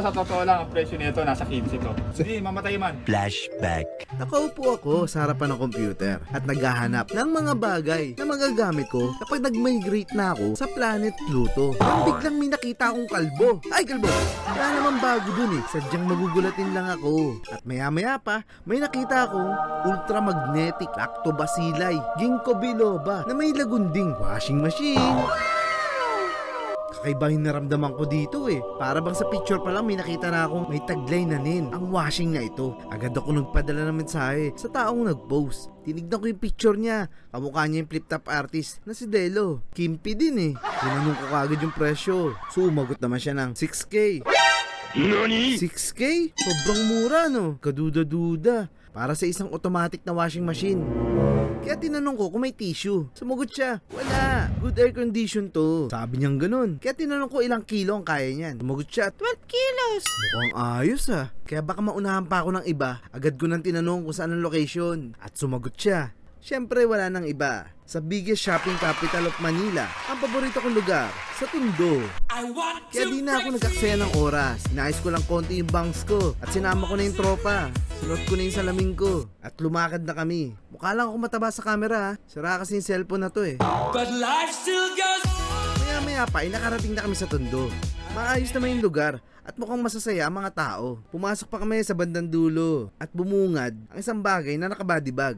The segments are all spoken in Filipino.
Sa totoo lang, ang presyo nito nasa 15 to. Hindi, mamatay man. Flashback. Nakaupo ako sa harapan ng computer at naghahanap ng mga bagay na magagamit ko kapag nag-migrate na ako sa planet Pluto. Nang biglang may nakita akong kalbo. Ay, kalbo! Wala naman bago dun eh. Sadyang magugulatin lang ako. At maya-maya pa, may nakita akong ultramagnetic lactobacilli ginkgo biloba na may lagunding washing machine. Kakaibang naramdaman ko dito eh. Para bang sa picture pa lang may nakita na akong may taglay na nin ang washing na ito. Agad ako nagpadala ng mensahe sa taong nag-post. Tinignan ko yung picture niya. Kamukha niya yung flip-top artist na si Delo. Kimpi din eh. Tinanong ko kagad yung presyo. Sumagot naman siya ng 6K. Nani? 6K? Sobrang mura no? Kaduda-duda. Para sa isang automatic na washing machine. Kaya tinanong ko kung may tissue. Sumagot siya, wala. Good air condition to. Sabi niyang ganun. Kaya tinanong ko ilang kilo ang kaya niyan. Sumagot siya, 12 kilos. Mukhang ayos ah. Kaya baka maunahan pa ako ng iba. Agad ko nang tinanong kung saan ang location. At sumagot siya. Siyempre wala nang iba. Sa biggest shopping capital of Manila, ang paborito kong lugar, sa Tondo. Kaya di na ako nag-aksaya ng oras. Inayos ko lang konti yung bangs ko at sinama ko na yung tropa. Sunod ko na yung salamin ko at lumakad na kami. Mukha lang ako mataba sa camera ha. Sira kasi yung cellphone na to eh. But life still goes. Maya-maya pa ay nakarating na kami sa Tondo. Maayos naman yung lugar at mukhang masasaya ang mga tao. Pumasok pa kami sa bandang dulo at bumungad ang isang bagay na naka-body bag.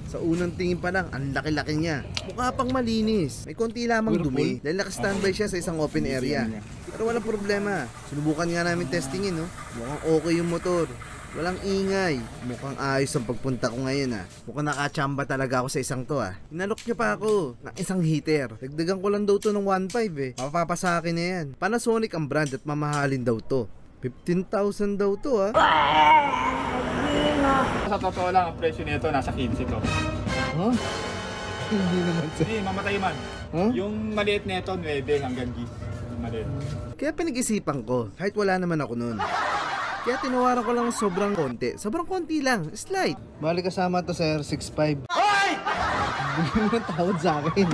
Sa unang tingin pa lang, ang laki-laki niya. Mukha pang malinis. May konti lamang dumi dahil naka-standby siya sa isang open area. Pero walang problema. Sinubukan nga namin testingin, no? Mukhang okay yung motor. Walang ingay. Mukhang ayos ang pagpunta ko ngayon, ah. Mukhang nakachamba talaga ako sa isang to, ah. Inalok niya pa ako ng isang heater. Dagdagan ko lang daw to ng 1.5, eh. Mapapapa sa akin na yan. Panasonic ang brand at mamahalin daw to. 15,000 daw to, ah. Sa totoo lang, ang presyo nito nasa 15 to. Huh? Hindi naman sa... Hindi, mamatay man. Huh? Yung maliit nito, 9 hanggang 10. Yung maliit. Kaya pinag-isipan ko, kahit wala naman ako nun. Kaya tinawaran ko lang sobrang konti. Sobrang konti lang, slight. Bali kasama to sir, 6'5". Hoy! Bigyan mo ng tawad sa akin.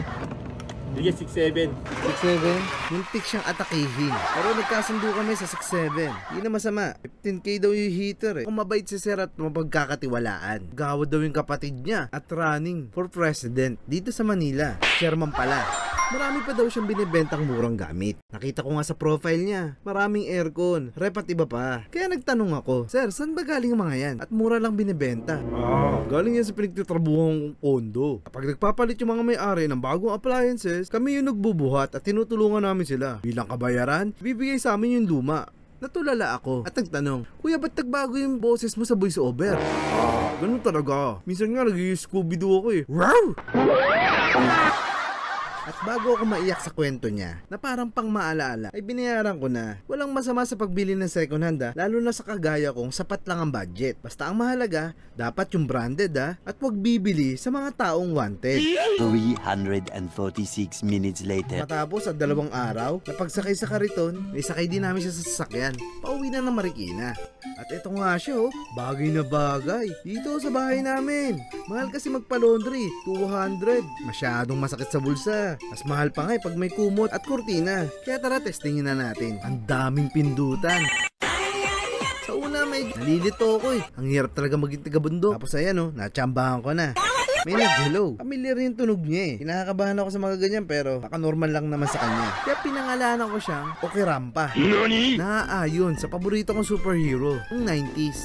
Sige, 6'7". 6'7", muntik siyang atakihin. Pero nagkasundo kami sa 6'7". Hindi na masama. 15K daw yung heater eh. Kung mabait si sir at mapagkakatiwalaan. Gawad daw yung kapatid niya at running for president dito sa Manila. Chairman pala. Marami pa daw siyang binibentang murang gamit. Nakita ko nga sa profile niya. Maraming aircon, rep at iba pa. Kaya nagtanong ako, sir, saan ba galing ang mga yan? At mura lang binibenta. Galing yan sa pinagtitrabuhang kondo. Kapag nagpapalit yung mga may-ari ng bagong appliances, kami yung nagbubuhat at tinutulungan namin sila. Bilang kabayaran, bibigay sa amin yung luma. Natulala ako at nagtanong, kuya ba't nagbago yung boses mo sa voice over? Ganun talaga. Minsan nga nag-Scooby-Doo ako eh. Wow! At bago ako maiyak sa kwento niya, na parang pang maalaala, ay binayaran ko na. Walang masama sa pagbili ng second hand lalo na sa kagaya kong sapat lang ang budget. Basta ang mahalaga, dapat yung branded at wag bibili sa mga taong wanted. 346 minutes later. Matapos sa 2 araw, napagsakay sa kariton, may sakay din namin siya sa sasakyan. Pauwi na ng Marikina. At ito nga siya bagay na bagay. Dito sa bahay namin. Mahal kasi magpa-laundry, 200. Masyadong masakit sa bulsa. Mas mahal pa nga pag may kumot at kurtina. Kaya tara testingin na natin. Ang daming pindutan. Sa una may nalilito ako eh. Ang hirap talaga maging taga-bundok. Tapos ayan natsambahan ko na. May nag-hello. Familiar yung tunog niya eh. Kinakabahan ako sa mga ganyan pero baka normal lang naman sa kanya. Kaya pinangalanan ko siyang Okirampa. Nani? Naaayon sa paborito kong superhero, ng 90s.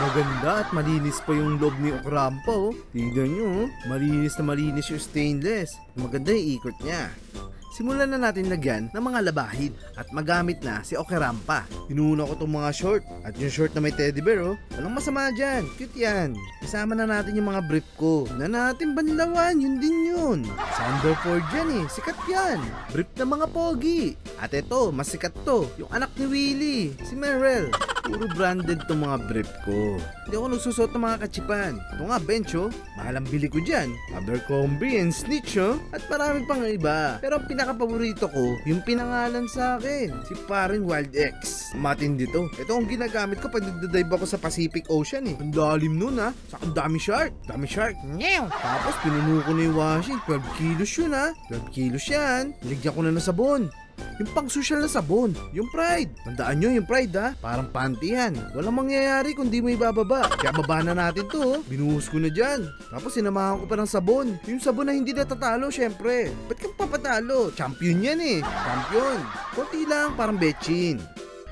Maganda at malinis pa yung loob ni Okirampa Tignan nyo malinis na malinis yung stainless. Maganda yung ikot niya. Simulan na natin lagyan ng mga labahin at magamit na si Okirampa. Inuna ko itong mga short at yung short na may teddy bear walang masama dyan, cute yan. Isama na natin yung mga brief ko. Na natin banlawan, yun din yun. Sanderford yan sikat yan. Brief na mga pogi. At ito, mas sikat to, yung anak ni Willie, si Merrell. Puro branded tong mga brief ko. Hindi ako nagsusot ng mga kachipan. Ito nga, bench oh. Mahal ang bili ko dyan. Abercrombie and Snitch oh. At maraming pang iba. Pero ang pinaka-paborito ko, yung pinangalan sa akin. Si paring Wild X. Matindi to. Ito ang ginagamit ko pag nagdadive ako sa Pacific Ocean eh. Ang lalim nun ha. Saka ang dami shark. Dami shark. Tapos pinuno ko na yung washing. 12 kilos yun ha. 12 kilos yan. Niligyan ko na ng sabon. Yung pang social na sabon, yung Pride. Tandaan nyo yung Pride ha, parang panty yan. Walang mangyayari kung di mo ibababa. Kaya baba na natin to, binuhos ko na dyan. Tapos sinamahan ko pa ng sabon. Yung sabon na hindi natatalo syempre. Ba't kang papatalo? Champion yan eh. Champion. Kunti lang, parang betchin.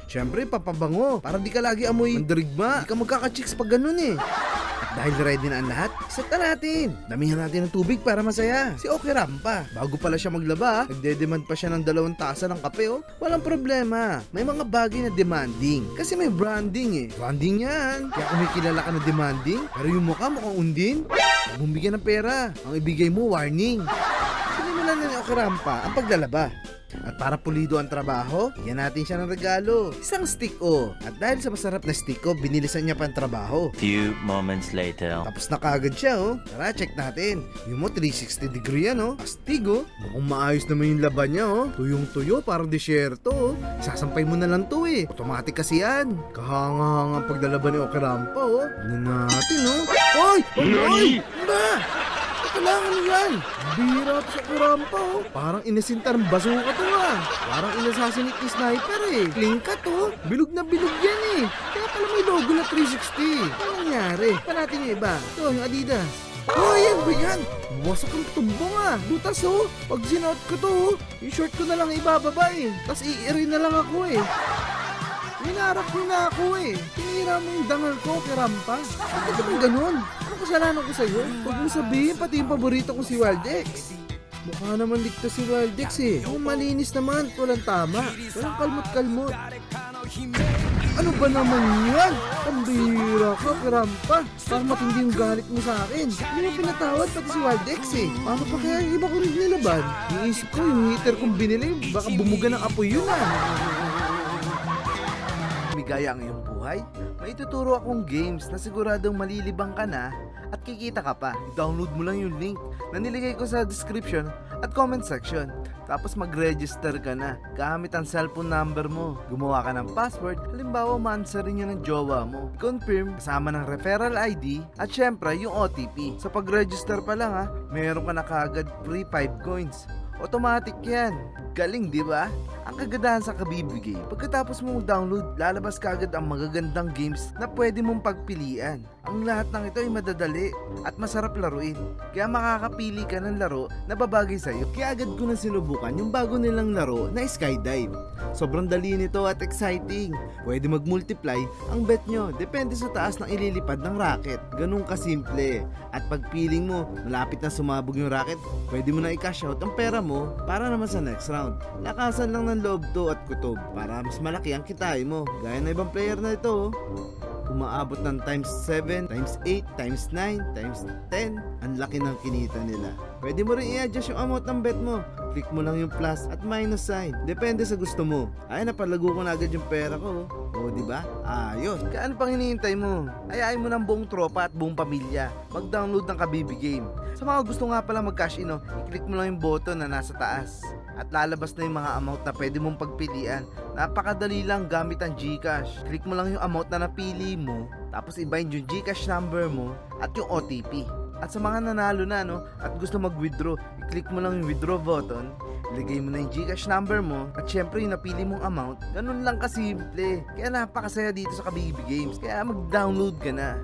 Syempre papabango, para di ka lagi amoy mandirigma. Di ka magkaka-chicks pag ganun eh. Dahil ready na ang lahat, set na natin. Damihan natin ng tubig para masaya. Si Okay Rampa, bago pala siya maglaba, nagde-demand pa siya ng 2 tasa ng kape oh. Walang problema, may mga bagay na demanding. Kasi may branding eh. Branding yan. Kaya kung may kilala ka na demanding, pero yung mukha mukhang undin, huwag mong bigyan ng pera. Ang ibigay mo, warning. Sinimulan na ni Okay Rampa ang paglalaba. At para pulido ang trabaho, bigyan natin siya ng regalo. Isang stick oh. At dahil sa masarap na stick oh, binilisan niya pa ang trabaho. Few moments later. Tapos na kagad siya oh. Tara, check natin. Yung mo 360 degree yan oh. Astig oh. Mukhang maayos naman yung laban niya oh. Tuyong-tuyo, parang desyerto oh. Isasampay mo na lang to eh. Automatic kasi yan. Kahanga-hanga pagdalaban ni Okay Rampa oh. Ano natin oh. Oy! Oy! Ba? Kailangan yan. Bira sa kurampa oh. Parang inasinta ng bazooka to ah. Parang inasasinit ni sniper eh. Klingkat oh. Bilog na bilog yan eh. Kaya pala may logo na 360. Ano nangyari? Pa natin yung iba. Ito yung Adidas. Oh yan ba yan? Wasak ang tumbong ah. Butas oh. Pag sinuot ko to oh, yung short ko na lang ibababa eh. Tapos iiri na lang ako eh. Minarap mo na ako eh. Tinira mo yung dangal ko, Kirampa. Bakit naman ganun? Ano kasalanan ko sa'yo? Huwag mo sabihin, pati yung paborito ko si Wild X. Mukha naman ligtas si Wild X eh. Yung malinis naman, walang tama. Walang kalmot-kalmot. Ano ba naman yan? Pambira ka, Kirampa. Parang matindi yung galit mo sa akin. Hindi mo pinatawad pati si Wild X eh. Paano pa kaya yung iba ko rin nilaban? Iisip ko yung heater kong binili, baka bumuga ng apoy yun ah. Gaya ang iyong buhay, may tuturo akong games na siguradong malilibang ka na at kikita ka pa. Download mo lang yung link na niligay ko sa description at comment section. Tapos mag-register ka na gamit ang cellphone number mo. Gumawa ka ng password, halimbawa ma-answerin yun ng jowa mo. Confirm kasama ng referral ID at syempre yung OTP. Sa pag-register pa lang ha, meron ka na kagad free 5 coins. Automatic yan. Galing, di ba? Ang kagadahan sa kabibigay, pagkatapos mong download, lalabas kagad ang magagandang games na pwede mong pagpilian. Ang lahat ng ito ay madadali at masarap laruin. Kaya makakapili ka ng laro na babagay sa'yo. Kaya agad ko na sinubukan yung bago nilang laro na Skydive. Sobrang dali nito at exciting. Pwede mag-multiply ang bet nyo. Depende sa taas ng ililipad ng racket. Ganun kasimple. At pag feeling mo, malapit na sumabog yung racket, pwede mo na i-cash out ang pera mo para naman sa next round. Lakasan lang ng loob to at kutob para mas malaki ang kitain mo. Gaya na ibang player na ito. Umaabot ng times 7, times 8, times 9, times 10. Ang laki ng kinita nila. Pwede mo rin i-adjust yung amount ng bet mo. Click mo lang yung plus at minus sign. Depende sa gusto mo. Ay, napalago ko na agad yung pera ko. O, diba? Ayos. Kaya ano pang hinihintay mo? Ayayin mo ng buong tropa at buong pamilya. Mag-download ng Kabibi Game. Sa mga gusto nga pala mag-cash in, i-click mo lang yung button na nasa taas. At lalabas na yung mga amount na pwede mong pagpilian. Napakadali lang gamit ang GCash. Click mo lang yung amount na napili mo, tapos i-bind yung GCash number mo at yung OTP. At sa mga nanalo na at gusto mag-withdraw, i-click mo lang yung withdraw button, ilagay mo na yung GCash number mo, at syempre yung napili mong amount. Ganun lang kasimple. Kaya napakasaya dito sa Kabibi Games. Kaya mag-download ka na.